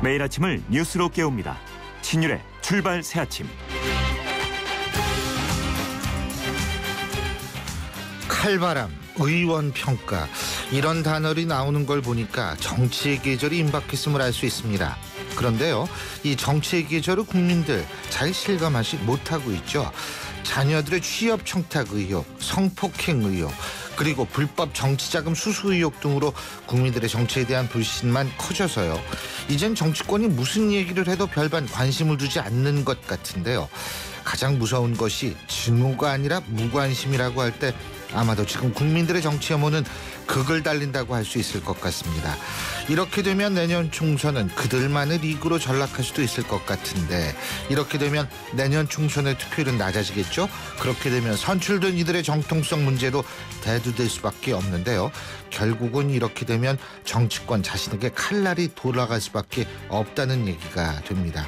매일 아침을 뉴스로 깨웁니다. 신율의 출발 새아침. 칼바람, 의원 평가 이런 단어들이 나오는 걸 보니까 정치의 계절이 임박했음을 알 수 있습니다. 그런데요, 이 정치의 계절을 국민들 잘 실감하지 못하고 있죠. 자녀들의 취업 청탁 의혹, 성폭행 의혹, 그리고 불법 정치자금 수수 의혹 등으로 국민들의 정치에 대한 불신만 커져서요. 이젠 정치권이 무슨 얘기를 해도 별반 관심을 두지 않는 것 같은데요. 가장 무서운 것이 증오가 아니라 무관심이라고 할 때 아마도 지금 국민들의 정치 혐오는 극을 달린다고 할 수 있을 것 같습니다. 이렇게 되면 내년 총선은 그들만의 리그로 전락할 수도 있을 것 같은데, 이렇게 되면 내년 총선의 투표율은 낮아지겠죠. 그렇게 되면 선출된 이들의 정통성 문제도 대두될 수밖에 없는데요. 결국은 이렇게 되면 정치권 자신에게 칼날이 돌아갈 수밖에 없다는 얘기가 됩니다.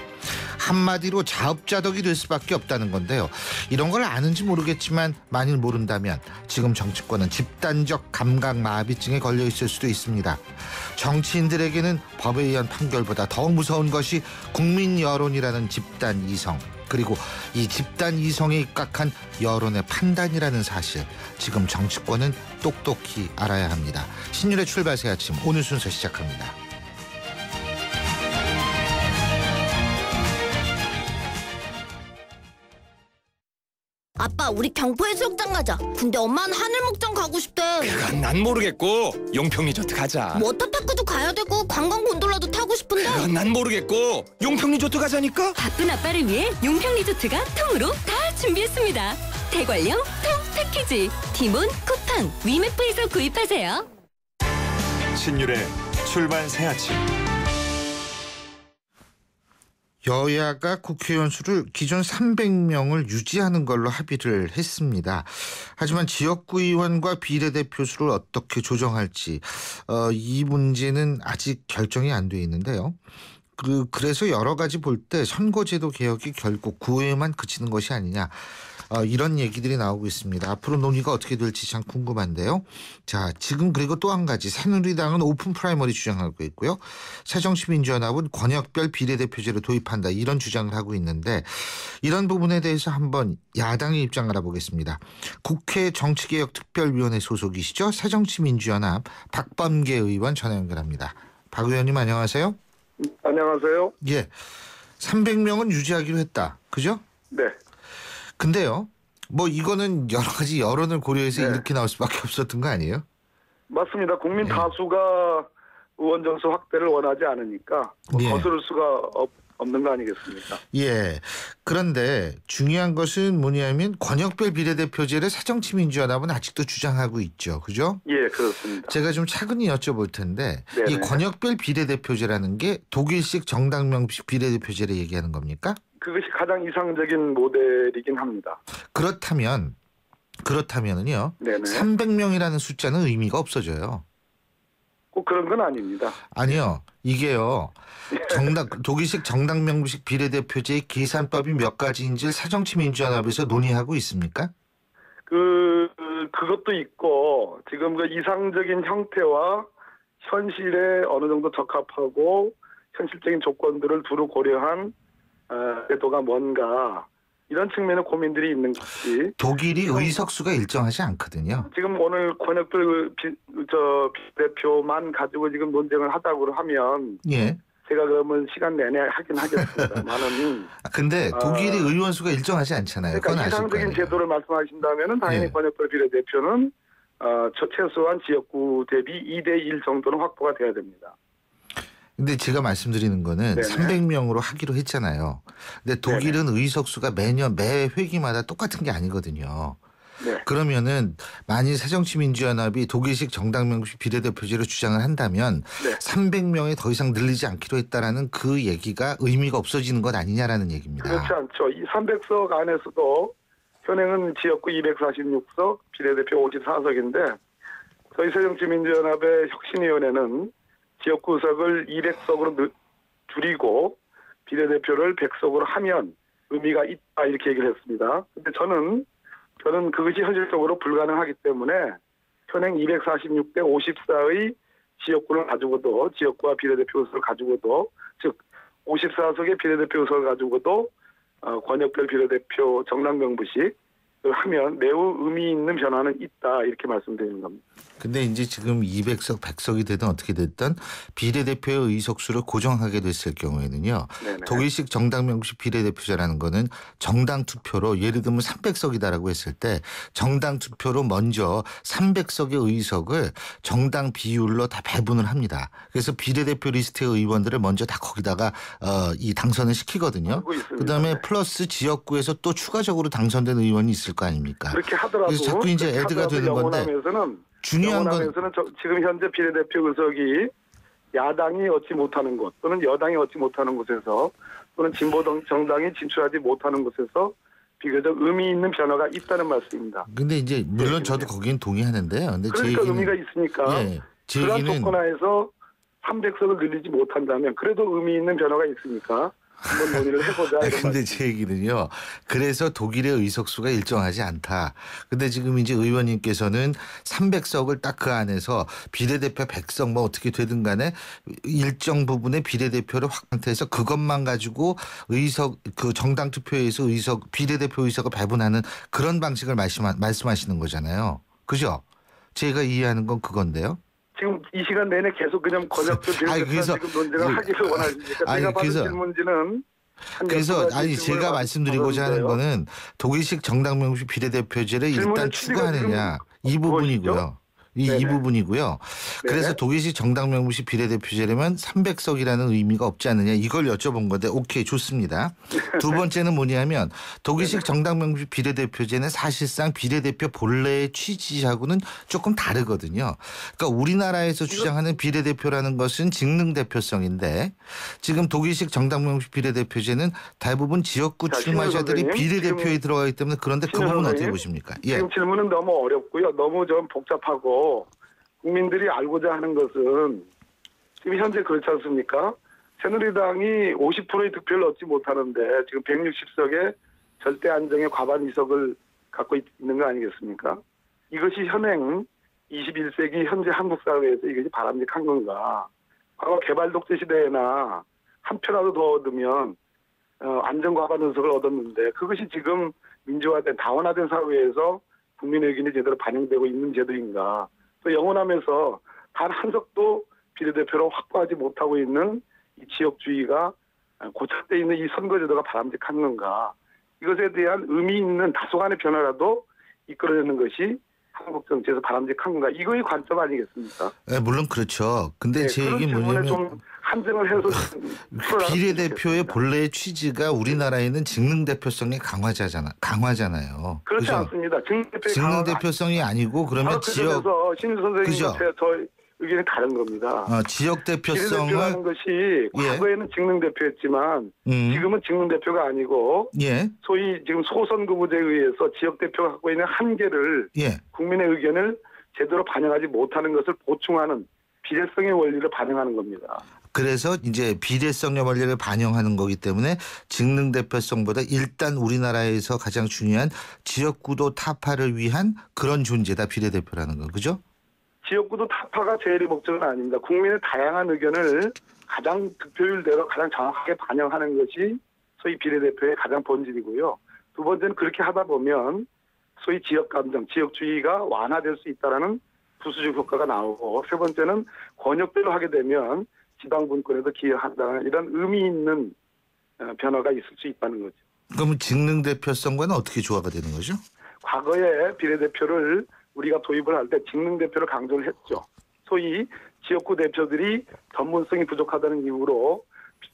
한마디로 자업자득이 될 수밖에 없다는 건데요. 이런 걸 아는지 모르겠지만 만일 모른다면 지금 정치권은 집단적 감각마비증에 걸려 있을 수도 있습니다. 정치인들에게는 법에 의한 판결보다 더 무서운 것이 국민 여론이라는 집단 이성, 그리고 이 집단 이성에 입각한 여론의 판단이라는 사실, 지금 정치권은 똑똑히 알아야 합니다. 신율의 출발 새 아침, 오늘 순서 시작합니다. 아빠, 우리 경포해수욕장 가자. 근데 엄마는 하늘목장 가고 싶대. 그건 난 모르겠고 용평 리조트 가자. 워터파크도 가야 되고 관광 곤돌라도 타고 싶은데. 그건 난 모르겠고 용평 리조트 가자니까. 바쁜 아빠를 위해 용평 리조트가 통으로 다 준비했습니다. 대관령 통 패키지, 티몬, 쿠팡, 위메프에서 구입하세요. 신율의 출발 새아침. 여야가 국회의원 수를 기존 300명을 유지하는 걸로 합의를 했습니다. 하지만 지역구 의원과 비례대표 수를 어떻게 조정할지 이 문제는 아직 결정이 안 돼 있는데요. 그래서 여러 가지 볼 때 선거제도 개혁이 결국 구호에만 그치는 것이 아니냐, 이런 얘기들이 나오고 있습니다. 앞으로 논의가 어떻게 될지 참 궁금한데요. 자, 지금 그리고 또 한 가지, 새누리당은 오픈 프라이머리 주장하고 있고요. 새정치민주연합은 권역별 비례대표제를 도입한다, 이런 주장을 하고 있는데, 이런 부분에 대해서 한번 야당의 입장 알아보겠습니다. 국회 정치개혁특별위원회 소속이시죠. 새정치민주연합 박범계 의원 전화 연결합니다. 박 의원님 안녕하세요. 안녕하세요. 예, 300명은 유지하기로 했다, 그죠? 네. 근데요, 뭐 이거는 여러 가지 여론을 고려해서 네. 이렇게 나올 수밖에 없었던 거 아니에요? 맞습니다. 국민 다수가 의원 정수 확대를 원하지 않으니까 예. 거스를 수가 없는 거 아니겠습니까? 예. 그런데 중요한 것은 뭐냐면 권역별 비례대표제를 새정치민주연합은 아직도 주장하고 있죠, 그죠? 예, 그렇습니다. 제가 좀 차근히 여쭤볼 텐데, 네네. 이 권역별 비례대표제라는 게 독일식 정당명식 비례대표제를 얘기하는 겁니까? 그것이 가장 이상적인 모델이긴 합니다. 그렇다면은요, 네네. 300명이라는 숫자는 의미가 없어져요. 꼭 그런 건 아닙니다. 아니요, 이게요, 독일식 정당명식 비례대표제의 계산법이 몇 가지인지를 새정치민주연합에서 논의하고 있습니까? 그것도 있고, 지금 그 이상적인 형태와 현실에 어느 정도 적합하고 현실적인 조건들을 두루 고려한 제도가 뭔가, 이런 측면의 고민들이 있는 것이. 독일이 의석수가 일정하지 않거든요. 지금 오늘 권역별 비대표만 가지고 지금 논쟁을 하자고 하면, 예. 제가 그러면 시간 내내 하긴 하겠습니다만은. 근데 독일이 의원 수가 일정하지 않잖아요. 그러니까 그건 아실 이상적인 거예요. 제도를 말씀하신다면은 당연히 예. 권역별 비례대표는 최소한 지역구 대비 2대1 정도는 확보가 돼야 됩니다. 근데 제가 말씀드리는 거는 네네. 300명으로 하기로 했잖아요. 근데 독일은 의석수가 매년 매 회기마다 똑같은 게 아니거든요. 네. 그러면은 만일 새정치민주연합이 독일식 정당명식 비례대표제로 주장을 한다면 네. 300명에 더 이상 늘리지 않기로 했다라는 그 얘기가 의미가 없어지는 것 아니냐라는 얘기입니다. 그렇지 않죠. 이 300석 안에서도 현행은 지역구 246석, 비례대표 54석인데 저희 새정치민주연합의 혁신위원회는 지역구 의석을 200석으로 줄이고 비례대표를 100석으로 하면 의미가 있다, 이렇게 얘기를 했습니다. 근데 저는 그것이 현실적으로 불가능하기 때문에 현행 246대 54의 지역구를 가지고도, 지역구와 비례대표 수를 가지고도, 즉 54석의 비례대표 의석을 가지고도 권역별 비례대표 정당 명부식을 하면 매우 의미 있는 변화는 있다 이렇게 말씀드리는 겁니다. 근데 이제 지금 200석, 100석이 되든 어떻게 됐든 비례대표의 의석수를 고정하게 됐을 경우에는요. 네네. 독일식 정당 명부식 비례대표제라는 거는 정당 투표로 예를 들면 300석이다라고 했을 때 정당 투표로 먼저 300석의 의석을 정당 비율로 다 배분을 합니다. 그래서 비례대표 리스트의 의원들을 먼저 다 거기다가 이 당선을 시키거든요. 알고 있습니다. 그다음에 네. 플러스 지역구에서 또 추가적으로 당선된 의원이 있을 거 아닙니까? 그렇게 하더라도 그래서 자꾸 이제 그렇게 애드가 하더라도 되는 건데 영원하면서는 중요한 건 지금 현재 비례대표 의석이 야당이 얻지 못하는 곳 또는 여당이 얻지 못하는 곳에서 또는 진보 정당이 진출하지 못하는 곳에서 비교적 의미 있는 변화가 있다는 말씀입니다. 근데 이제 물론 저도 거기엔 동의하는데요. 근데 제 그러니까 얘기는 의미가 있으니까 예, 제 그런 얘기는 조건 하에서 300석을 늘리지 못한다면 그래도 의미 있는 변화가 있으니까 한번 논의를 해보자. 이런 근데 말씀. 제 얘기는요. 그래서 독일의 의석수가 일정하지 않다. 근데 지금 이제 의원님께서는 300석을 딱 그 안에서 비례대표 100석 뭐 어떻게 되든 간에 일정 부분의 비례대표를 확보해서 그것만 가지고 의석 그 정당 투표에서 의석 비례대표 의석을 배분하는 그런 방식을 말씀하시는 거잖아요. 그죠? 제가 이해하는 건 그건데요. 지금 이 시간 내내 계속 그냥 권역별 아니, 비례대표 그래서- 지금 논쟁을 하기를 원하십니까? 아니, 제가 받은 그래서- 질문지는 한 그래서 12가지 아니 질문을 제가 말씀드리고자 하는 받았는데요. 거는 독일식 정당 명부식 비례대표제를 일단 질문의 취지가 추구하느냐 이 지금 부분이고요. 무엇이죠? 이 네네. 부분이고요. 그래서 네네. 독일식 정당 명부식 비례대표제라면 300석이라는 의미가 없지 않느냐 이걸 여쭤본 건데 오케이 좋습니다. 두 번째는 뭐냐면 독일식 정당 명부식 비례대표제는 사실상 비례대표 본래의 취지하고는 조금 다르거든요. 그러니까 우리나라에서 주장하는 비례대표라는 것은 직능 대표성인데 지금 독일식 정당 명부식 비례대표제는 대부분 지역구 자, 출마자들이 신우 선생님, 비례대표에 지금- 들어가기 때문에 그런데 그 신우 부분 어떻게 선생님, 보십니까? 예. 지금 질문은 너무 어렵고요. 너무 좀 복잡하고 국민들이 알고자 하는 것은 지금 현재 그렇지 않습니까? 새누리당이 50%의 득표를 얻지 못하는데 지금 160석의 절대 안정의 과반 의석을 갖고 있는 거 아니겠습니까? 이것이 현행 21세기 현재 한국 사회에서 이것이 바람직한 건가? 과거 개발 독재 시대에나 한 표라도 더 얻으면 안정 과반 의석을 얻었는데 그것이 지금 민주화된 다원화된 사회에서 국민의 의견이 제대로 반영되고 있는 제도인가? 또 영원하면서 단 한 석도 비례대표로 확보하지 못하고 있는 이 지역주의가 고착되어 있는 이 선거제도가 바람직한 건가? 이것에 대한 의미 있는 다소간의 변화라도 이끌어내는 것이 한국 정치에서 바람직한 건가? 이거의 관점 아니겠습니까? 네, 물론 그렇죠. 근데 네, 제 그런 얘기는 질문에 뭐냐면 좀 한정을 해서 비례대표의 본래의 취지가 우리나라에는 직능 대표성이 강화잖아요. 그렇지 그죠? 않습니다. 직능 대표성이 아니고 그러면 지역 신일 그죠? 선생님과 저 의견이 다른 겁니다. 지역 대표성을 비례대표라는 것이 과거에는 직능 대표였지만 지금은 직능 대표가 아니고 예. 소위 지금 소선거구제에 의해서 지역 대표가 갖고 있는 한계를 예. 국민의 의견을 제대로 반영하지 못하는 것을 보충하는 비례성의 원리를 반영하는 겁니다. 그래서 이제 비례성의 원리를 반영하는 거기 때문에 직능 대표성보다 일단 우리나라에서 가장 중요한 지역구도 타파를 위한 그런 존재다 비례대표라는 거 그죠? 지역구도 타파가 제일의 목적은 아닙니다. 국민의 다양한 의견을 가장 득표율대로 가장 정확하게 반영하는 것이 소위 비례대표의 가장 본질이고요. 두 번째는 그렇게 하다 보면 소위 지역감정, 지역주의가 완화될 수 있다는 부수적 효과가 나오고 세 번째는 권역별로 하게 되면 지방분권에도 기여한다는 이런 의미 있는 변화가 있을 수 있다는 거죠. 그러면 직능 대표성과는 어떻게 조화가 되는 거죠? 과거에 비례대표를 우리가 도입을 할 때 직능 대표를 강조를 했죠. 소위 지역구 대표들이 전문성이 부족하다는 이유로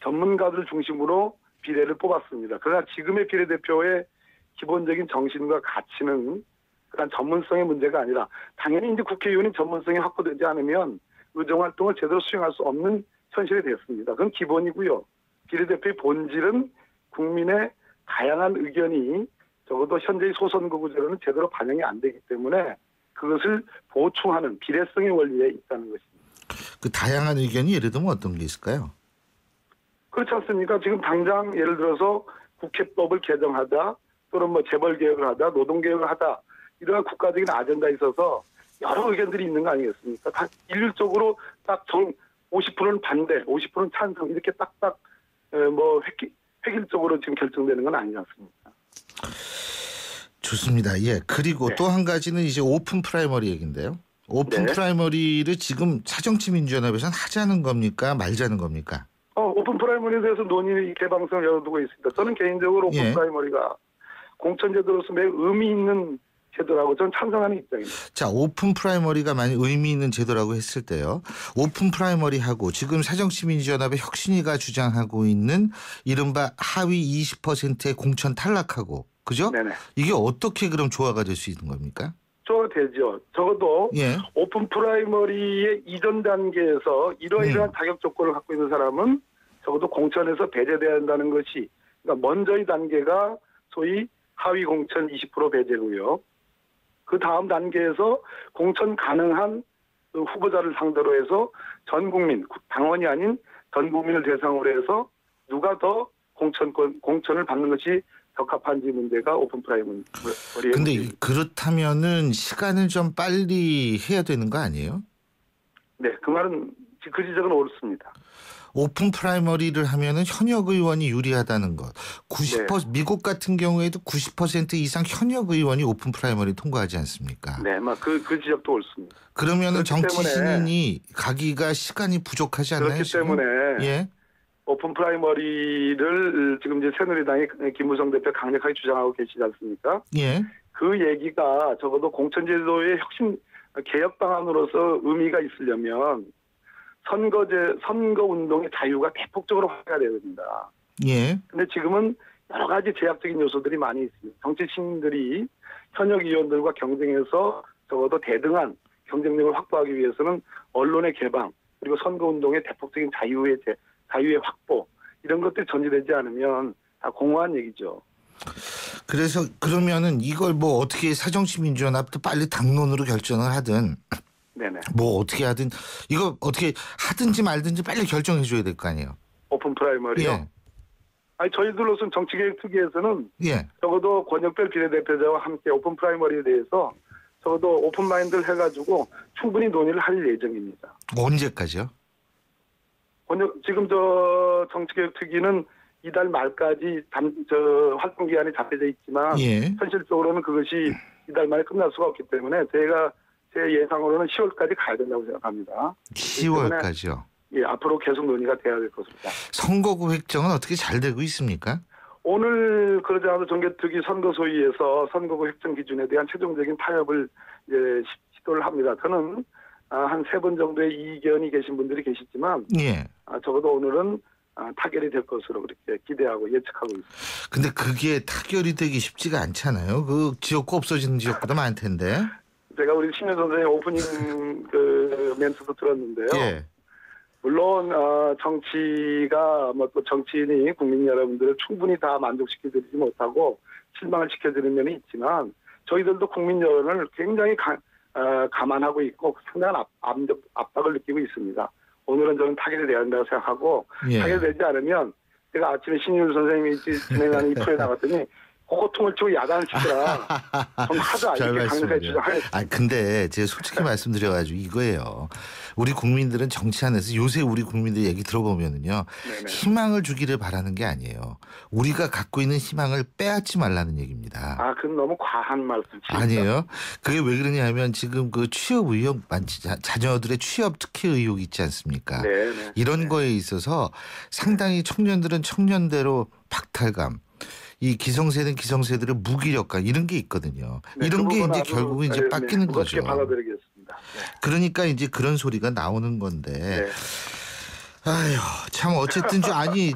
전문가들 중심으로 비례를 뽑았습니다. 그러나 지금의 비례대표의 기본적인 정신과 가치는 그런 전문성의 문제가 아니라 당연히 이제 국회의원이 전문성이 확보되지 않으면 의정활동을 제대로 수행할 수 없는 현실이 됐습니다. 그건 기본이고요. 비례대표의 본질은 국민의 다양한 의견이 적어도 현재의 소선거구제로는 제대로 반영이 안 되기 때문에 그것을 보충하는 비례성의 원리에 있다는 것입니다. 그 다양한 의견이 예를 들면 어떤 게 있을까요? 그렇지 않습니까? 지금 당장 예를 들어서 국회법을 개정하자 또는 뭐 재벌개혁을 하자 노동개혁을 하자 이러한 국가적인 아젠다에 있어서 여러 의견들이 있는 거 아니겠습니까? 다 일률적으로 딱 50%는 반대, 50%는 찬성 이렇게 딱딱 뭐 획일적으로 지금 결정되는 건 아니지 않습니까? 좋습니다. 예. 그리고 네. 또 한 가지는 이제 오픈 프라이머리 얘기인데요. 오픈 네. 프라이머리를 지금 새정치민주연합에서는 하자는 겁니까? 말자는 겁니까? 오픈 프라이머리에 대해서 논의 개방성을 열어두고 있습니다. 저는 개인적으로 오픈 예. 프라이머리가 공천제도로서 매우 의미 있는 제도라고 저는 찬성하는 입장입니다. 자, 오픈 프라이머리가 만약 의미 있는 제도라고 했을 때요. 오픈 프라이머리하고 지금 새정치민주연합의 혁신위가 주장하고 있는 이른바 하위 20%의 공천 탈락하고 그죠? 네네. 이게 어떻게 그럼 조화가 될 수 있는 겁니까? 되죠. 적어도 예. 오픈 프라이머리의 이전 단계에서 이러이러한 자격 조건을 갖고 있는 사람은 적어도 공천에서 배제돼야 한다는 것이 그러니까 먼저의 단계가 소위 하위 공천 20% 배제고요. 그 다음 단계에서 공천 가능한 그 후보자를 상대로 해서 전 국민, 당원이 아닌 전 국민을 대상으로 해서 누가 더 공천을 받는 것이 적합한지 문제가 오픈 프라이머리의 근데 문제입니다. 그렇다면은 시간을 좀 빨리 해야 되는 거 아니에요? 네, 그 말은 그 지적은 옳습니다. 오픈 프라이머리를 하면은 현역 의원이 유리하다는 것. 90% 미국 같은 경우에도 90% 이상 현역 의원이 오픈 프라이머리 통과하지 않습니까? 네, 그 지적도 옳습니다. 그러면은 그렇기 정치 때문에 신인이 가기가 시간이 부족하지 않나요? 그렇기 지금? 때문에 예. 오픈 프라이머리를 지금 이제 새누리당의 김무성 대표 강력하게 주장하고 계시지 않습니까? 예. 그 얘기가 적어도 공천제도의 혁신 개혁 방안으로서 의미가 있으려면 선거 운동의 자유가 대폭적으로 확대가 돼야 됩니다. 예. 근데 지금은 여러 가지 제약적인 요소들이 많이 있습니다. 정치 신인들이 현역 의원들과 경쟁해서 적어도 대등한 경쟁력을 확보하기 위해서는 언론의 개방 그리고 선거 운동의 대폭적인 자유의 확보 이런 것들이 전제되지 않으면 다 공허한 얘기죠. 그래서 그러면은 이걸 뭐 어떻게 새정치민주연합도 빨리 당론으로 결정을 하든 네네. 뭐 어떻게 하든 이거 어떻게 하든지 말든지 빨리 결정해 줘야 될 거 아니에요. 오픈 프라이머리요. 예. 아니 저희들로서는 정치개혁특위에서는 예. 적어도 권영별 비례대표자와 함께 오픈 프라이머리에 대해서 적어도 오픈 마인드를 해가지고 충분히 논의를 할 예정입니다. 언제까지요? 지금 정치개혁특위는 이달 말까지 활동 기한이 잡혀져 있지만 예. 현실적으로는 그것이 이달 말에 끝날 수가 없기 때문에 제 예상으로는 10월까지 가야 된다고 생각합니다. 10월까지요. 예, 앞으로 계속 논의가 돼야 될 것입니다. 선거구 획정은 어떻게 잘 되고 있습니까? 오늘 그러지 않아도 정개특위 선거소위에서 선거구 획정 기준에 대한 최종적인 타협을 이제 시도를 합니다. 저는 한 3번 정도의 이견이 계신 분들이 계시지만 예. 적어도 오늘은 타결이 될 것으로 그렇게 기대하고 예측하고 있습니다. 근데 그게 타결이 되기 쉽지가 않잖아요. 그 지역구 없어지는 지역구도 많을 텐데. 제가 우리 신현 선생님 오프닝 그 멘트도 들었는데요. 예. 물론 정치가 뭐 또 정치인이 국민 여러분들을 충분히 다 만족시켜드리지 못하고 실망을 시켜드리는 면이 있지만 저희들도 국민 여론을 굉장히 감안하고 있고 상당한 압박을 느끼고 있습니다. 오늘은 저는 타결이 돼야 한다고 생각하고 예. 타결되지 않으면 제가 아침에 신윤 선생님이 진행하는 이 프로에 나갔더니 호통을 치고 야단치더라. 좀 하자 잘 이렇게 강력하게 말씀드려요. 주장하겠습니다. 근데 제가 솔직히 말씀드려가지고 이거예요. 우리 국민들은 정치 안에서 요새 우리 국민들 얘기 들어보면은요. 네네. 희망을 주기를 바라는 게 아니에요. 우리가 갖고 있는 희망을 빼앗지 말라는 얘기입니다. 그건 너무 과한 말씀이십니다. 아니에요. 그게 왜 그러냐면 지금 그 취업 의혹 자녀들의 취업 특혜 의혹 있지 않습니까? 네네. 이런 거에 있어서 상당히 청년들은 청년대로 박탈감, 이 기성세대는 기성세대의 무기력감 이런 게 있거든요. 네, 이런 그 게 부분은 이제 아주, 결국은 이제 바뀌는 무겁게 거죠. 받아들이겠습니다. 네. 그러니까 이제 그런 소리가 나오는 건데. 네. 아휴, 참 어쨌든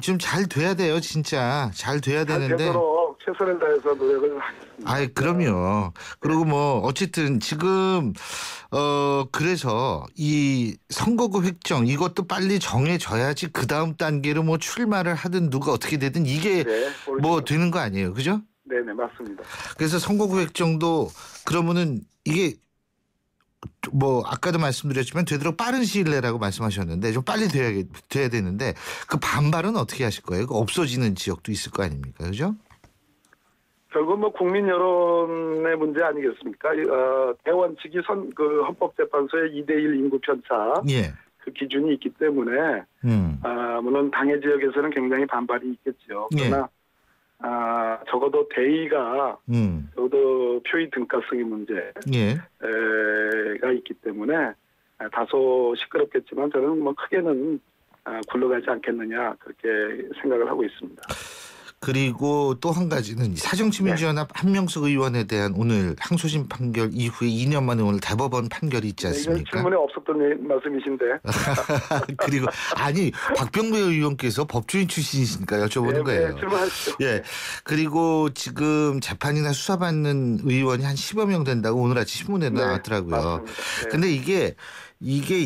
좀 잘 돼야 돼요, 진짜. 잘 돼야 잘 되는데. 되도록 최선을 다해서 노력을 하겠습니다. 아이, 그럼요. 그리고 뭐 어쨌든 지금 그래서 이 선거구 획정 이것도 빨리 정해져야지 그 다음 단계로 뭐 출마를 하든 누가 어떻게 되든 이게 네, 뭐 되는 거 아니에요, 그죠? 네네 맞습니다. 그래서 선거구 획정도 그러면은 이게 뭐 아까도 말씀드렸지만 되도록 빠른 시일 내라고 말씀하셨는데 좀 빨리 돼야 되는데 그 반발은 어떻게 하실 거예요? 그 없어지는 지역도 있을 거 아닙니까, 그죠? 결국 뭐 국민 여론의 문제 아니겠습니까? 대원 측이 그 헌법재판소의 2대1 인구 편차 예. 그 기준이 있기 때문에 물론 당의 지역에서는 굉장히 반발이 있겠죠. 그러나 적어도 대의가 적어도 표의 등가성의 문제가 있기 때문에 다소 시끄럽겠지만 저는 뭐 크게는 굴러가지 않겠느냐 그렇게 생각을 하고 있습니다. 그리고 또 한 가지는 사정시민주연합 한명숙 의원에 대한 오늘 항소심 판결 이후에 2년 만에 오늘 대법원 판결이 있지 않습니까? 이건 질문에 없었던 말씀이신데. 그리고 아니 박병배 의원께서 법조인 출신이시니까 여쭤보는 거예요. 질문하시죠. 예. 그리고 지금 재판이나 수사받는 의원이 한 10여 명 된다고 오늘 아침 신문에 나왔더라고요. 근데 이게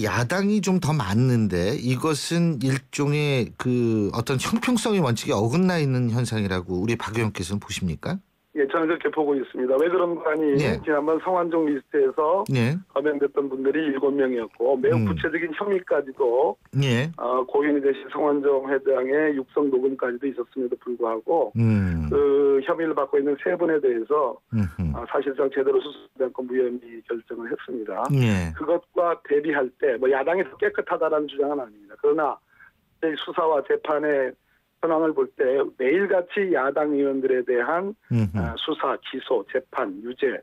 야당이 좀 더 많는데 이것은 일종의 그 어떤 형평성의 원칙에 어긋나 있는 현상이라고 우리 박 의원께서는 보십니까? 예, 저는 그렇게 보고 있습니다. 왜 그런 거 아니? 지난번 성완종 리스트에서 거명됐던 분들이 7명이었고 매우 구체적인 혐의까지도 고인이 되신 성완종 회장의 육성 녹음까지도 있었음에도 불구하고 그 혐의를 받고 있는 세 분에 대해서 사실상 제대로 수사하지 않고 무혐의 결정을 했습니다. 그것과 대비할 때 뭐 야당이 더 깨끗하다라는 주장은 아닙니다. 그러나 수사와 재판의 현황을 볼 때 매일같이 야당 의원들에 대한 수사, 기소, 재판, 유죄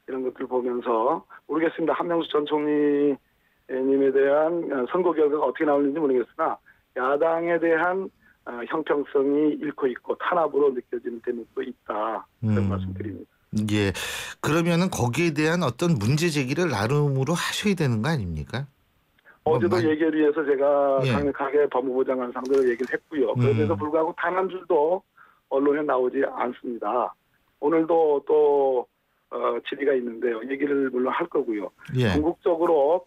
이런 것들을 보면서 모르겠습니다. 한명숙 전 총리님에 대한 선거 결과가 어떻게 나오는지 모르겠으나 야당에 대한 형평성이 잃고 있고 탄압으로 느껴지는 대목도 있다. 그런 말씀드립니다. 예, 그러면은 거기에 대한 어떤 문제 제기를 나름으로 하셔야 되는 거 아닙니까? 어제도 얘기를 위해서 제가 강력하게 법무부 장관 상대로 얘기를 했고요. 그럼에도 불구하고 단 한 줄도 언론에 나오지 않습니다. 오늘도 또 질의가 있는데요. 얘기를 물론 할 거고요. 궁극적으로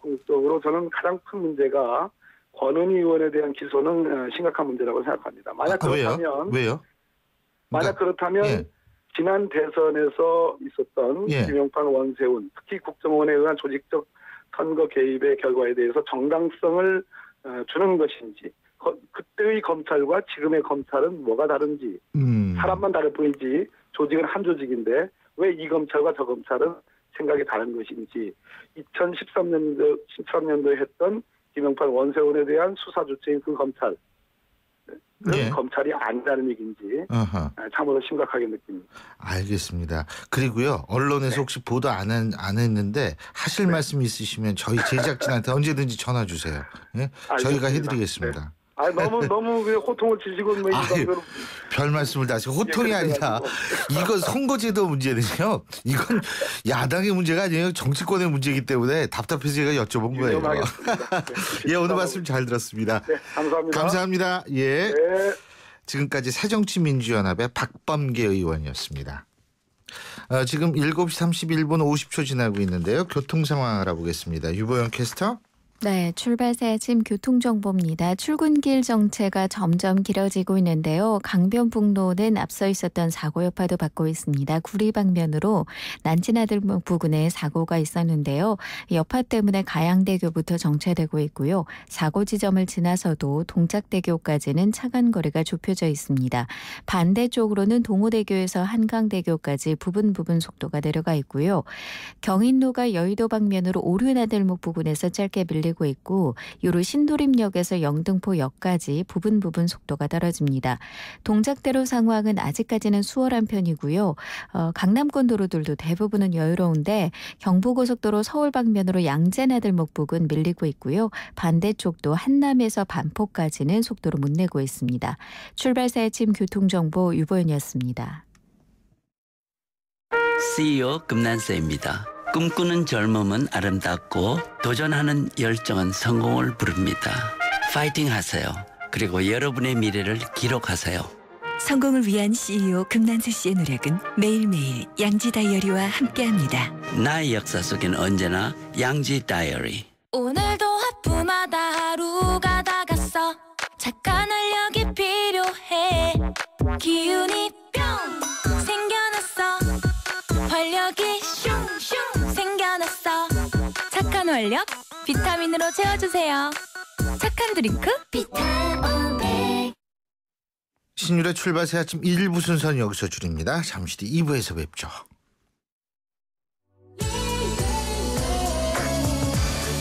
저는 가장 큰 문제가 권은희 의원에 대한 기소는 심각한 문제라고 생각합니다. 만약 그렇다면 왜요? 만약 그렇다면 지난 대선에서 있었던 김용판, 원세훈, 특히 국정원에 의한 조직적 선거 개입의 결과에 대해서 정당성을 주는 것인지 그때의 검찰과 지금의 검찰은 뭐가 다른지 사람만 다를 뿐이지 조직은 한 조직인데 왜 이 검찰과 저 검찰은 생각이 다른 것인지 2013년도에 했던 김용판, 원세훈에 대한 수사 주체인 그 검찰 검찰이 아니라는 얘기인지 참으로 심각하게 느낍니다. 알겠습니다. 그리고요. 언론에서 혹시 보도 안 했는데 하실 말씀 있으시면 저희 제작진한테 언제든지 전화 주세요. 저희가 해드리겠습니다. 너무 호통을 치시고 별 말씀을 다 하시고 호통이 아니라 이건 선거제도 문제는요. 이건 야당의 문제가 아니에요. 정치권의 문제이기 때문에 답답해서 제가 여쭤본 거예요. 예, 오늘 말씀 잘 들었습니다. 감사합니다. 감사합니다. 예. 지금까지 새정치민주연합의 박범계 의원이었습니다. 지금 7시 31분 50초 지나고 있는데요. 교통 상황 알아보겠습니다. 유보영 캐스터. 네, 출발새 아침 교통정보입니다. 출근길 정체가 점점 길어지고 있는데요. 강변북로는 앞서 있었던 사고 여파도 받고 있습니다. 구리 방면으로 난지나들목 부근에 사고가 있었는데요. 여파 때문에 가양대교부터 정체되고 있고요. 사고 지점을 지나서도 동작대교까지는 차간 거리가 좁혀져 있습니다. 반대쪽으로는 동호대교에서 한강대교까지 부분 속도가 내려가 있고요. 경인로가 여의도 방면으로 오류나들목 부근에서 짧게 밀리고 있고 요로 신도림역에서 영등포역까지 부분 속도가 떨어집니다. 동작대로 상황은 아직까지는 수월한 편이고요. 강남권 도로들도 대부분은 여유로운데 경부고속도로 서울 방면으로 양재나들목 부근 밀리고 있고요. 반대쪽도 한남에서 반포까지는 속도를 못 내고 있습니다. 출발새 아침 교통정보 유보연이었습니다. CEO 금난세입니다. 꿈꾸는 젊음은 아름답고 도전하는 열정은 성공을 부릅니다. 파이팅 하세요. 그리고 여러분의 미래를 기록하세요. 성공을 위한 CEO 금난세 씨의 노력은 매일매일 양지 다이어리와 함께합니다. 나의 역사 속엔 언제나 양지 다이어리. 오늘도 하품하다 하루가 다 갔어. 착한 활력이 필요해. 기운이 뿅 생겨났어. 활력이 슝슝 생겨났어. 착한 활력 비타민으로 채워주세요. 착한 드링크 비타오백. 신율의 출발새 아침 1부 순서는 여기서 줄입니다. 잠시 뒤 2부에서 뵙죠.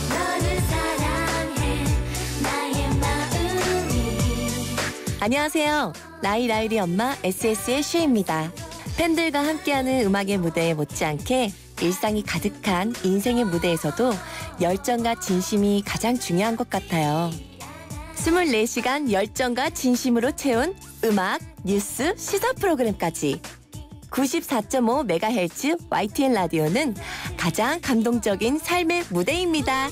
너를 사랑해 안녕하세요. 라이라이리 엄마 SS의 슈입니다. 팬들과 함께하는 음악의 무대에 못지않게 일상이 가득한 인생의 무대에서도 열정과 진심이 가장 중요한 것 같아요. 24시간 열정과 진심으로 채운 음악, 뉴스, 시사 프로그램까지 94.5MHz YTN 라디오는 가장 감동적인 삶의 무대입니다.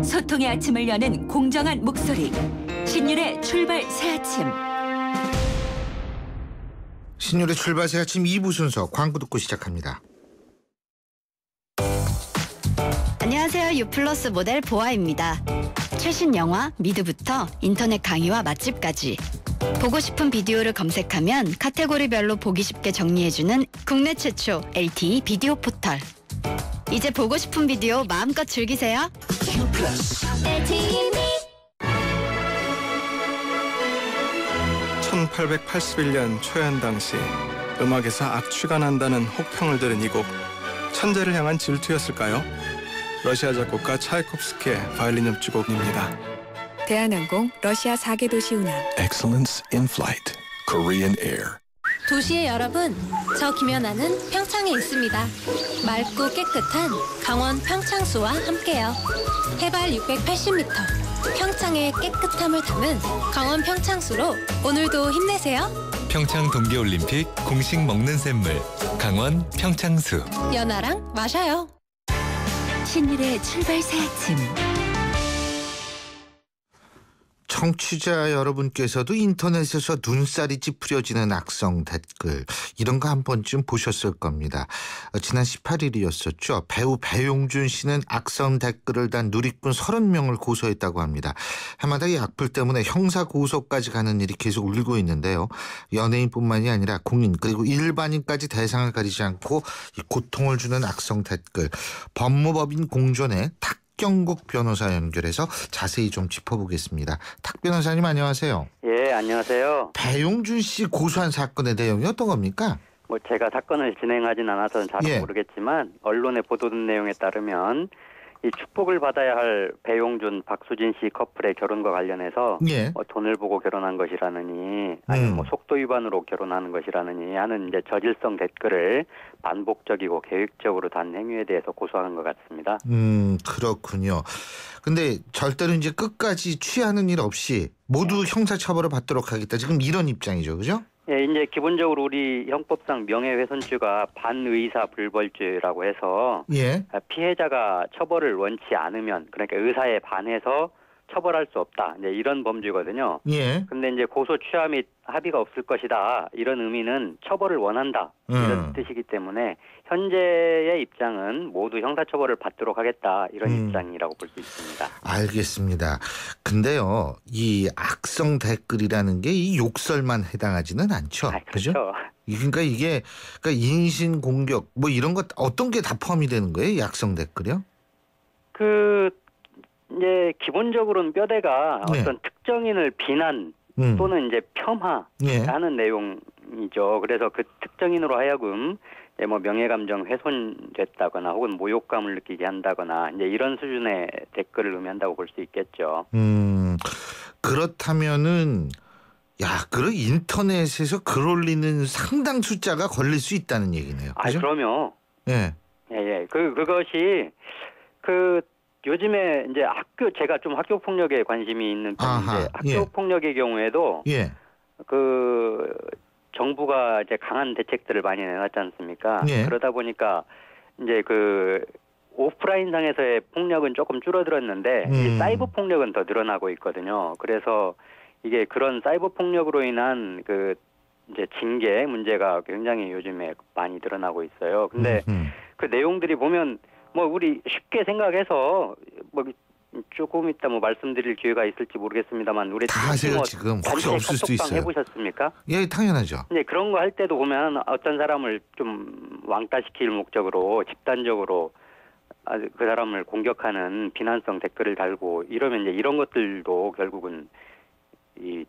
소통의 아침을 여는 공정한 목소리. 신율의 출발 새 아침. 신율의 출발 새 아침 2부 순서 광고 듣고 시작합니다. 안녕하세요. 유플러스 모델 보아입니다. 최신 영화 미드부터 인터넷 강의와 맛집까지 보고 싶은 비디오를 검색하면 카테고리별로 보기 쉽게 정리해주는 국내 최초 LTE 비디오 포털. 이제 보고 싶은 비디오 마음껏 즐기세요. LTE 1881년 초연 당시 음악에서 악취가 난다는 혹평을 들은 이 곡 천재를 향한 질투였을까요? 러시아 작곡가 차이콥스키의 바이올린 협주곡입니다. 대한항공 러시아 4개 도시 운항. Excellence in flight. Korean Air. 도시의 여러분, 저 김연아는 평창에 있습니다. 맑고 깨끗한 강원 평창수와 함께요. 해발 680m, 평창의 깨끗함을 담은 강원 평창수로 오늘도 힘내세요. 평창 동계올림픽 공식 먹는 샘물 강원 평창수. 연아랑 마셔요. 신율의 출발 새 아침. 청취자 여러분께서도 인터넷에서 눈살이 찌푸려지는 악성 댓글 이런 거 한 번쯤 보셨을 겁니다. 지난 18일이었었죠. 배우 배용준 씨는 악성 댓글을 단 누리꾼 30명을 고소했다고 합니다. 해마다 이 악플 때문에 형사 고소까지 가는 일이 계속 울고 있는데요. 연예인뿐만이 아니라 국민 그리고 일반인까지 대상을 가리지 않고 이 고통을 주는 악성 댓글. 법무법인 공존의 탁경국 변호사 연결해서 자세히 좀 짚어보겠습니다. 탁 변호사님 안녕하세요. 예, 안녕하세요. 배용준 씨 고소한 사건의 내용이 어떤 겁니까? 뭐 제가 사건을 진행하진 않아서는 잘 모르겠지만 언론에 보도된 내용에 따르면 이 축복을 받아야 할 배용준, 박수진 씨 커플의 결혼과 관련해서 돈을 보고 결혼한 것이라느니 아니면 뭐 속도 위반으로 결혼하는 것이라느니 하는 이제 저질성 댓글을 반복적이고 계획적으로 단 행위에 대해서 고소하는 것 같습니다. 그렇군요. 근데 절대로 이제 끝까지 취하는 일 없이 모두 형사처벌을 받도록 하겠다. 지금 이런 입장이죠, 그죠? 예, 이제 기본적으로 우리 형법상 명예훼손죄가 반의사 불벌죄라고 해서 피해자가 처벌을 원치 않으면 그러니까 의사에 반해서 처벌할 수 없다. 이제 이런 범죄거든요. 근데 이제 고소 취하 및 합의가 없을 것이다. 이런 의미는 처벌을 원한다. 이런 뜻이기 때문에 현재의 입장은 모두 형사처벌을 받도록 하겠다. 이런 입장이라고 볼 수 있습니다. 알겠습니다. 근데요, 이 악성 댓글이라는 게 이 욕설만 해당하지는 않죠. 그죠? 그러니까 이게 그러니까 인신 공격 뭐 이런 것 어떤 게 다 포함이 되는 거예요? 이 악성 댓글이요? 이제 기본적으로는 뼈대가 어떤 특정인을 비난 또는 이제 폄하하는 내용이죠. 그래서 그 특정인으로 하여금 뭐 명예감정 훼손됐다거나 혹은 모욕감을 느끼게 한다거나 이제 이런 수준의 댓글을 의미한다고 볼 수 있겠죠. 그렇다면은 그런 인터넷에서 글 올리는 상당 숫자가 걸릴 수 있다는 얘기네요. 그죠? 그럼요. 그것이 요즘에 이제 제가 좀 학교 폭력에 관심이 있는 편인데 학교 폭력의 경우에도 정부가 이제 강한 대책들을 많이 내놨지 않습니까? 그러다 보니까 이제 오프라인상에서의 폭력은 조금 줄어들었는데 이 사이버 폭력은 더 늘어나고 있거든요. 그래서 이게 그런 사이버 폭력으로 인한 이제 징계 문제가 굉장히 요즘에 많이 늘어나고 있어요. 근데 그 내용들이 보면 뭐 우리 쉽게 생각해서 뭐 조금 이따 뭐 말씀드릴 기회가 있을지 모르겠습니다만 우리 다 하세요 지금 혹시 없을 수도 있어요. 해보셨습니까? 예, 당연하죠. 네, 그런 거 할 때도 보면 어떤 사람을 좀 왕따시킬 목적으로 집단적으로 그 사람을 공격하는 비난성 댓글을 달고 이러면 이제 이런 것들도 결국은 이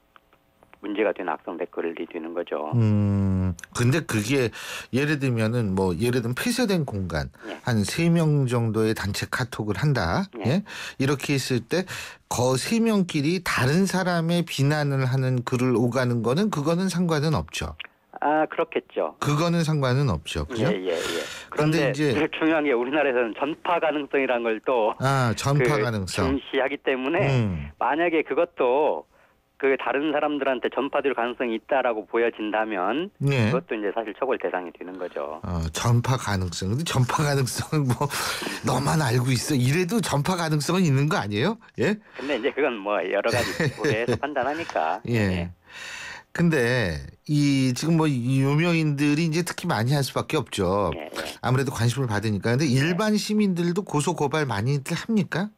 문제가 금지가 된 악성 댓글이 되는 거죠. 근데 그게 예를 들면은 뭐 예를 들면 폐쇄된 공간 한 3명 정도의 단체 카톡을 한다. 예? 이렇게 있을 때 그 3명끼리 다른 사람의 비난을 하는 글을 오가는 거는 그거는 상관은 없죠. 아, 그렇겠죠. 그거는 상관은 없죠. 그죠? 예. 그런데 이제 중요한 게 우리나라에서는 전파 가능성이라는 걸 또 전파 가능성 중시하기 때문에 만약에 그것도 그 다른 사람들한테 전파될 가능성이 있다라고 보여진다면 그것도 이제 사실 처벌 대상이 되는 거죠. 전파 가능성. 근데 전파 가능성은 뭐 너만 알고 있어. 이래도 전파 가능성은 있는 거 아니에요? 예? 근데 이제 그건 뭐 여러 가지 고려해서 판단하니까. 예. 근데 이 지금 뭐 유명인들이 이제 특히 많이 할 수밖에 없죠. 아무래도 관심을 받으니까. 근데 일반 시민들도 고소 고발 많이들 합니까?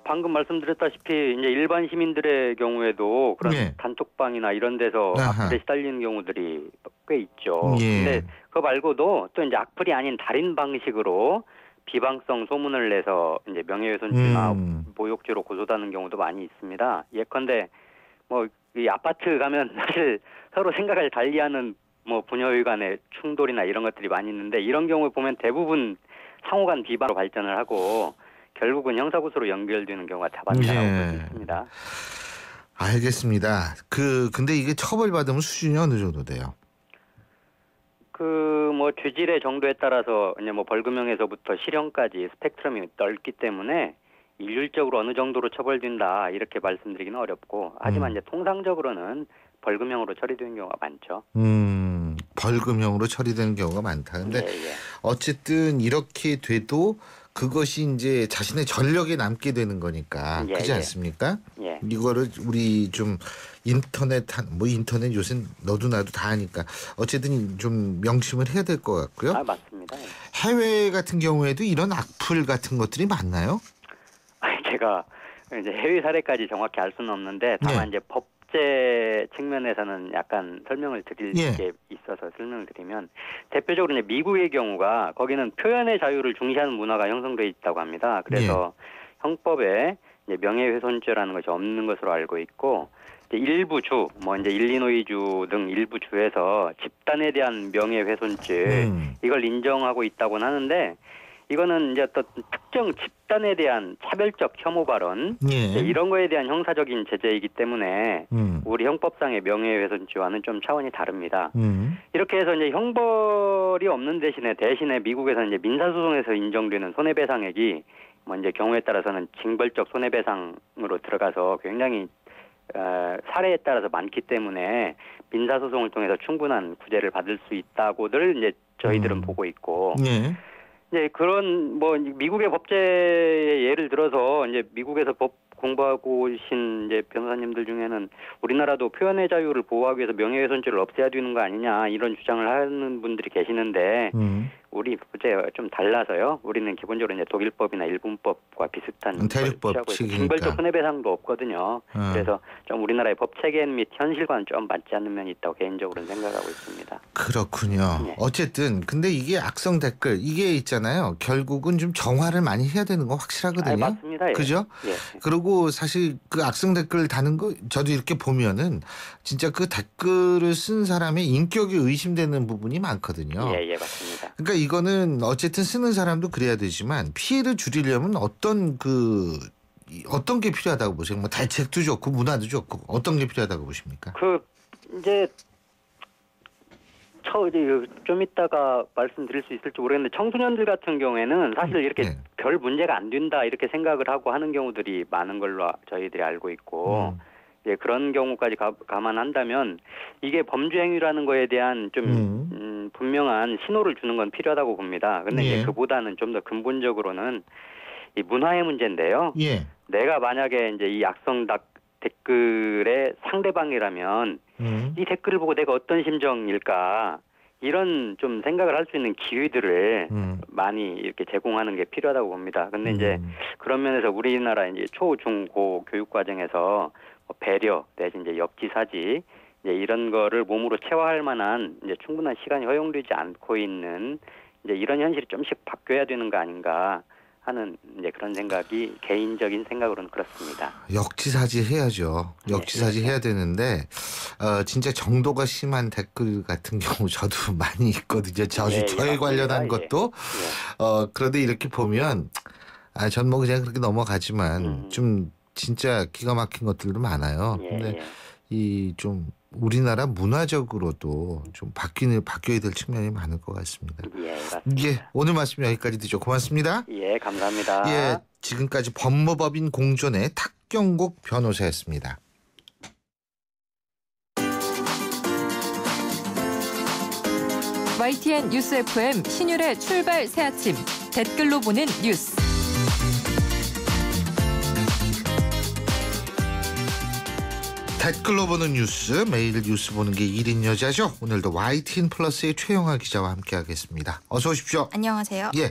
방금 말씀드렸다시피 이제 일반 시민들의 경우에도 그런 단톡방이나 이런 데서 악플에 시달리는 경우들이 꽤 있죠. 근데 그거 말고도 또 이제 악플이 아닌 다른 방식으로 비방성 소문을 내서 이제 명예훼손죄나 모욕죄로 고소하는 경우도 많이 있습니다. 예컨대 뭐 이 아파트 가면 사실 서로 생각을 달리하는 뭐 부녀의 간의 충돌이나 이런 것들이 많이 있는데 이런 경우에 보면 대부분 상호간 비방으로 발전을 하고 결국은 형사고소로 연결되는 경우가 다반사라고 볼 수 있습니다. 알겠습니다. 근데 이게 처벌받으면 수준이 어느 정도 돼요? 뭐 죄질의 정도에 따라서 이제 뭐 벌금형에서부터 실형까지 스펙트럼이 넓기 때문에 일률적으로 어느 정도로 처벌된다 이렇게 말씀드리기는 어렵고 하지만 이제 통상적으로는 벌금형으로 처리되는 경우가 많죠. 벌금형으로 처리되는 경우가 많다. 근데 어쨌든 이렇게 돼도 그것이 이제 자신의 전력에 남게 되는 거니까 그렇지 않습니까? 이거를 우리 좀 인터넷 요새 너도 나도 다 하니까 어쨌든 좀 명심을 해야 될 것 같고요. 맞습니다. 해외 같은 경우에도 이런 악플 같은 것들이 많나요? 제가 이제 해외 사례까지 정확히 알 수는 없는데 다만 이제 법제 측면에서는 약간 설명을 드릴 게 있어서 설명을 드리면 대표적으로 이제 미국의 경우가 거기는 표현의 자유를 중시하는 문화가 형성되어 있다고 합니다. 그래서 형법에 이제 명예훼손죄라는 것이 없는 것으로 알고 있고 이제 일부 주, 뭐 이제 일리노이주 등 일부 주에서 집단에 대한 명예훼손죄 이걸 인정하고 있다고는 하는데 이거는 이제 또 특정 집단에 대한 차별적 혐오 발언 이런 거에 대한 형사적인 제재이기 때문에 우리 형법상의 명예훼손죄와는 좀 차원이 다릅니다. 이렇게 해서 이제 형벌이 없는 대신에 미국에서 이제 민사소송에서 인정되는 손해배상액이 뭐 이제 경우에 따라서는 징벌적 손해배상으로 들어가서 굉장히 사례에 따라서 많기 때문에 민사소송을 통해서 충분한 구제를 받을 수 있다고들 이제 저희들은 보고 있고. 이제 그런 뭐 미국의 법제의 예를 들어서 이제 미국에서 법 공부하고 오신 이제 변호사님들 중에는 우리나라도 표현의 자유를 보호하기 위해서 명예훼손죄를 없애야 되는 거 아니냐 이런 주장을 하는 분들이 계시는데 우리 법제가 좀 달라서요. 우리는 기본적으로 이제 독일법이나 일본법과 비슷한 대륙법 징벌적 손해배상도 없거든요. 그래서 좀 우리나라의 법 체계 및 현실과는 좀 맞지 않는 면이 있다고 개인적으로는 생각하고 있습니다. 그렇군요. 어쨌든 근데 이게 악성 댓글 이게 있잖아요. 결국은 좀 정화를 많이 해야 되는 거 확실하거든요. 맞습니다. 그죠? 그리고 사실 그 악성 댓글 다는 거 저도 이렇게 보면은 진짜 그 댓글을 쓴 사람의 인격이 의심되는 부분이 많거든요. 맞습니다. 그러니까 이거는 어쨌든 쓰는 사람도 그래야 되지만 피해를 줄이려면 어떤 게 필요하다고 보세요? 뭐 대책도 좋고 문화도 좋고 어떤 게 필요하다고 보십니까? 이제 좀 이따가 말씀드릴 수 있을지 모르겠는데 청소년들 같은 경우에는 사실 이렇게 별 문제가 안 된다 이렇게 생각을 하고 하는 경우들이 많은 걸로 저희들이 알고 있고 그런 경우까지 감안한다면 이게 범죄 행위라는 거에 대한 좀 분명한 신호를 주는 건 필요하다고 봅니다. 근데 이제 그보다는 좀 더 근본적으로는 이 문화의 문제인데요. 내가 만약에 이제 이 악성 댓글의 상대방이라면 이 댓글을 보고 내가 어떤 심정일까 이런 좀 생각을 할 수 있는 기회들을 많이 이렇게 제공하는 게 필요하다고 봅니다. 근데 이제 그런 면에서 우리나라 이제 초, 중, 고 교육 과정에서 배려 내지 이제 역지사지 이제 이런 거를 몸으로 체화할 만한 이제 충분한 시간이 허용되지 않고 있는 이제 이런 현실이 좀씩 바뀌어야 되는 거 아닌가 하는 이제 그런 생각이 개인적인 생각으로는 그렇습니다. 역지사지 해야죠. 역지사지 해야 되는데 진짜 정도가 심한 댓글 같은 경우 저도 많이 있거든요. 저에 관련한 것도 그런데 이렇게 보면 전 뭐 그냥 그렇게 넘어가지만 좀 진짜 기가 막힌 것들도 많아요. 근데 이 좀 우리나라 문화적으로도 좀 바뀌어야 될 측면이 많을 것 같습니다. 예, 오늘 말씀 여기까지 듣죠. 고맙습니다. 예, 감사합니다. 예, 지금까지 법무법인 공존의 탁경국 변호사였습니다. YTN 뉴스 FM 신율의 출발 새 아침 댓글로 보는 뉴스. 댓글로 보는 뉴스, 매일 뉴스 보는 게 1인 여자죠. 오늘도 YTN 플러스의 최영하 기자와 함께하겠습니다. 어서 오십시오. 안녕하세요. 예,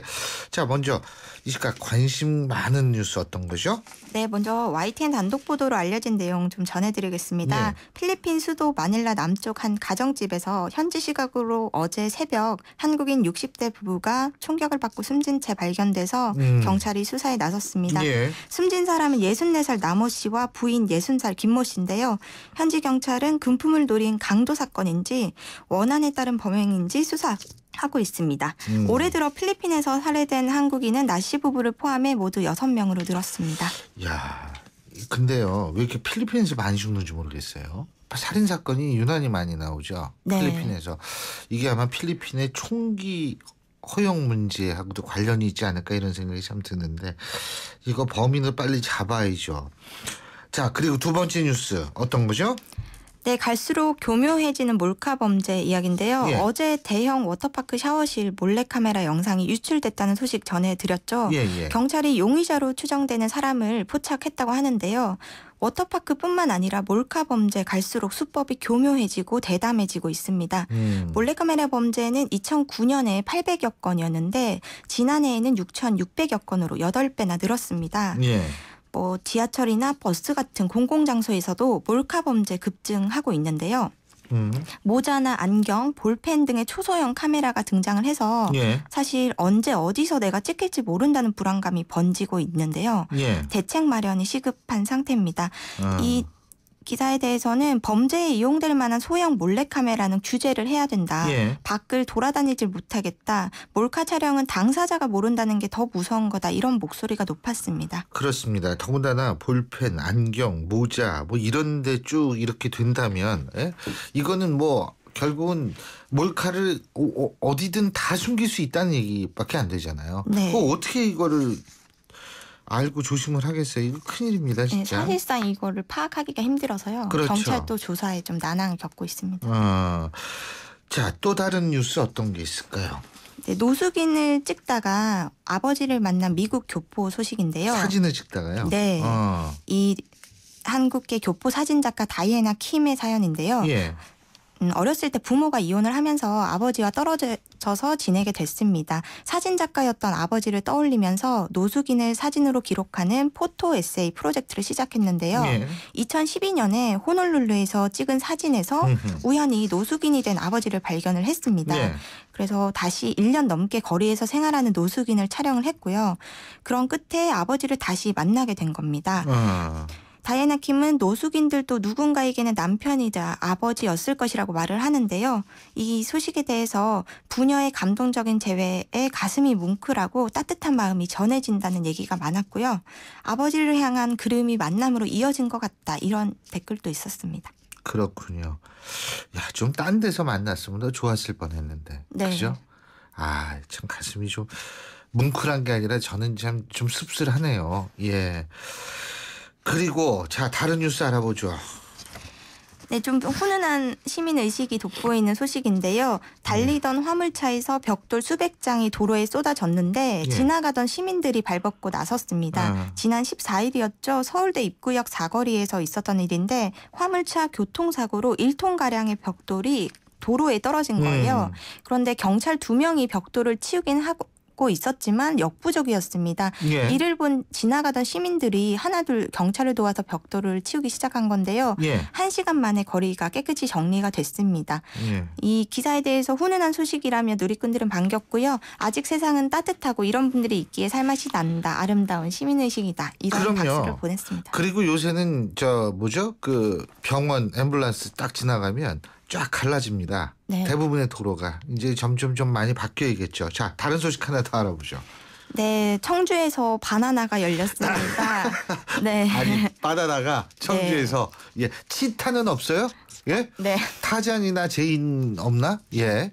자 먼저 이 시각 관심 많은 뉴스 어떤 거죠? 네, 먼저 YTN 단독 보도로 알려진 내용 좀 전해드리겠습니다. 필리핀 수도 마닐라 남쪽 한 가정집에서 현지 시각으로 어제 새벽 한국인 60대 부부가 총격을 받고 숨진 채 발견돼서 경찰이 수사에 나섰습니다. 숨진 사람은 64살 남모 씨와 부인 60살 김모 씨인데요. 현지 경찰은 금품을 노린 강도 사건인지 원한에 따른 범행인지 수사하고 있습니다. 올해 들어 필리핀에서 살해된 한국인은 나씨 부부를 포함해 모두 6명으로 늘었습니다. 야, 근데요, 왜 이렇게 필리핀에서 많이 죽는지 모르겠어요. 살인 사건이 유난히 많이 나오죠. 필리핀에서. 이게 아마 필리핀의 총기 허용 문제하고도 관련이 있지 않을까 이런 생각이 참 드는데 이거 범인을 빨리 잡아야죠. 자, 그리고 두 번째 뉴스 어떤 거죠? 네, 갈수록 교묘해지는 몰카 범죄 이야기인데요. 어제 대형 워터파크 샤워실 몰래카메라 영상이 유출됐다는 소식 전해드렸죠. 경찰이 용의자로 추정되는 사람을 포착했다고 하는데요. 워터파크뿐만 아니라 몰카 범죄 갈수록 수법이 교묘해지고 대담해지고 있습니다. 몰래카메라 범죄는 2009년에 800여 건이었는데 지난해에는 6,600여 건으로 8배나 늘었습니다. 뭐 지하철이나 버스 같은 공공장소에서도 몰카 범죄 급증하고 있는데요. 모자나 안경, 볼펜 등의 초소형 카메라가 등장을 해서 사실 언제 어디서 내가 찍힐지 모른다는 불안감이 번지고 있는데요. 대책 마련이 시급한 상태입니다. 이 기사에 대해서는 범죄에 이용될 만한 소형 몰래카메라는 규제를 해야 된다. 밖을 돌아다니질 못하겠다. 몰카 촬영은 당사자가 모른다는 게 더 무서운 거다. 이런 목소리가 높았습니다. 그렇습니다. 더군다나 볼펜, 안경, 모자 뭐 이런 데 쭉 이렇게 된다면 이거는 뭐 결국은 몰카를 어디든 다 숨길 수 있다는 얘기밖에 안 되잖아요. 어떻게 이거를 알고 조심을 하겠어요. 이거 큰일입니다, 진짜. 네, 사실상 이거를 파악하기가 힘들어서요. 경찰도 조사에 좀 난항을 겪고 있습니다. 자, 또 다른 뉴스 어떤 게 있을까요? 네, 노숙인을 찍다가 아버지를 만난 미국 교포 소식인데요. 사진을 찍다가요? 네. 이 한국계 교포 사진작가 다이애나 킴의 사연인데요. 어렸을 때 부모가 이혼을 하면서 아버지와 떨어져서 지내게 됐습니다. 사진작가였던 아버지를 떠올리면서 노숙인을 사진으로 기록하는 포토 에세이 프로젝트를 시작했는데요. 2012년에 호놀룰루에서 찍은 사진에서 우연히 노숙인이 된 아버지를 발견을 했습니다. 그래서 다시 1년 넘게 거리에서 생활하는 노숙인을 촬영을 했고요. 그런 끝에 아버지를 다시 만나게 된 겁니다. 다이애나 킴은 노숙인들도 누군가에게는 남편이자 아버지였을 것이라고 말을 하는데요. 이 소식에 대해서 부녀의 감동적인 재회에 가슴이 뭉클하고 따뜻한 마음이 전해진다는 얘기가 많았고요. 아버지를 향한 그리움이 만남으로 이어진 것 같다. 이런 댓글도 있었습니다. 그렇군요. 야, 좀 딴 데서 만났으면 더 좋았을 뻔했는데. 그죠? 아, 참 가슴이 좀 뭉클한 게 아니라 저는 참 좀 씁쓸하네요. 그리고 자, 다른 뉴스 알아보죠. 네, 좀 훈훈한 시민의식이 돋보이는 소식인데요. 달리던 화물차에서 벽돌 수백 장이 도로에 쏟아졌는데 지나가던 시민들이 발벗고 나섰습니다. 지난 14일이었죠. 서울대 입구역 사거리에서 있었던 일인데 화물차 교통사고로 1톤가량의 벽돌이 도로에 떨어진 거예요. 그런데 경찰 2명이 벽돌을 치우긴 하고 받고 있었지만 역부족이었습니다. 예. 이를 본 지나가던 시민들이 하나둘 경찰을 도와서 벽돌을 치우기 시작한 건데요. 예. 1시간 만에 거리가 깨끗이 정리가 됐습니다. 예. 이 기사에 대해서 훈훈한 소식이라며 누리꾼들은 반겼고요. 아직 세상은 따뜻하고 이런 분들이 있기에 살맛이 난다. 아름다운 시민의식이다. 이런 박수를 보냈습니다. 그리고 요새는 그 병원 앰뷸런스 딱 지나가면 쫙 갈라집니다. 네. 대부분의 도로가 이제 점점 좀 많이 바뀌어야겠죠. 자, 다른 소식 하나 더 알아보죠. 네, 청주에서 바나나가 열렸습니다. 네. 아니, 바나나가 청주에서 네. 예, 치타는 없어요? 예? 네. 타잔이나 제인 없나? 예.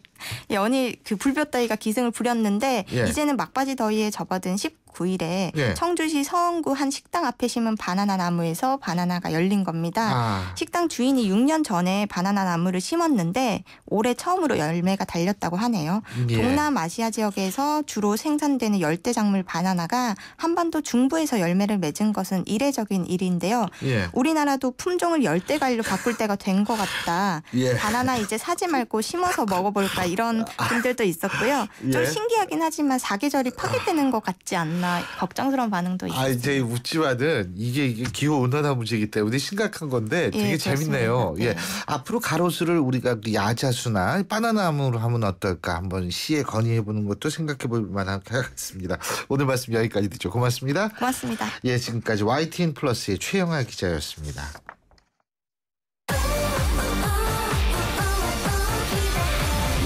연일 그 불볕더위가 기승을 부렸는데 예. 이제는 막바지 더위에 접어든 19일에 예. 청주시 서원구 한 식당 앞에 심은 바나나 나무에서 바나나가 열린 겁니다. 식당 주인이 6년 전에 바나나 나무를 심었는데 올해 처음으로 열매가 달렸다고 하네요. 예. 동남아시아 지역에서 주로 생산되는 열대작물 바나나가 한반도 중부에서 열매를 맺은 것은 이례적인 일인데요. 예. 우리나라도 품종을 열대과일로 바꿀 때가 된 것 같다. 예. 바나나 이제 사지 말고 심어서 먹어볼까 이런 분들도 있었고요. 좀 예. 신기하긴 하지만 사계절이 파괴되는 것 같지 않나 걱정스러운 반응도 있었어요. 이제 웃지만은 이게 기후 온난화 문제이기 때문에 심각한 건데 되게 예, 재밌네요. 네. 예, 앞으로 가로수를 우리가 야자수나 바나나나무로 하면 어떨까 한번 시에 건의해 보는 것도 생각해 볼 만하겠습니다. 오늘 말씀 여기까지 듣죠. 고맙습니다. 고맙습니다. 예, 지금까지 YTN 플러스의 최영아 기자였습니다.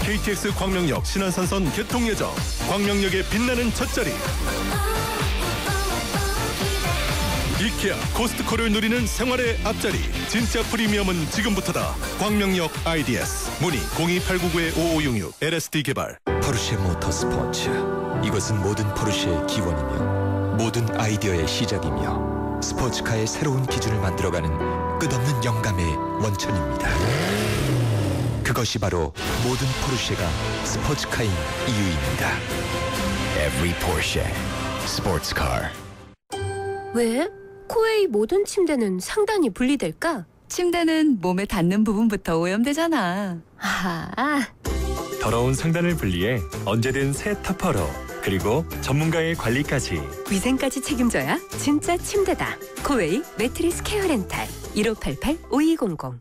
KTX 광명역 신안산선 개통 예정. 광명역의 빛나는 젖자리. 이케아, 코스트코를 누리는 생활의 앞자리. 진짜 프리미엄은 지금부터다. 광명역 IDS. 문의 02899-5566 LSD 개발. 포르쉐 모터스포츠. 이것은 모든 포르쉐의 기원이며 모든 아이디어의 시작이며 스포츠카의 새로운 기준을 만들어가는 끝없는 영감의 원천입니다. 그것이 바로 모든 포르쉐가 스포츠카인 이유입니다. Every Porsche Sports Car. 왜? 코웨이 모든 침대는 상단이 분리될까? 침대는 몸에 닿는 부분부터 오염되잖아. 아하. 더러운 상단을 분리해 언제든 새 타퍼로 그리고 전문가의 관리까지 위생까지 책임져야 진짜 침대다. 코웨이 매트리스 케어 렌탈 1588-5200.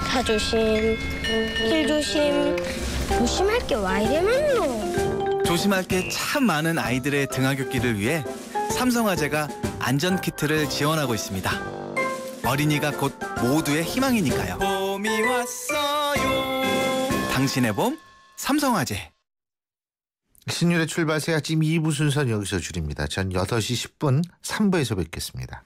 차 조심, 길 조심. 조심할 게 와 이래 많노. 조심할 게 참 많은 아이들의 등하굣길을 위해 삼성화재가 안전키트를 지원하고 있습니다. 어린이가 곧 모두의 희망이니까요. 봄이 왔어요. 당신의 봄, 삼성화재. 신율의 출발 새 아침 2부 순서는 여기서 줄입니다. 전 8시 10분 3부에서 뵙겠습니다.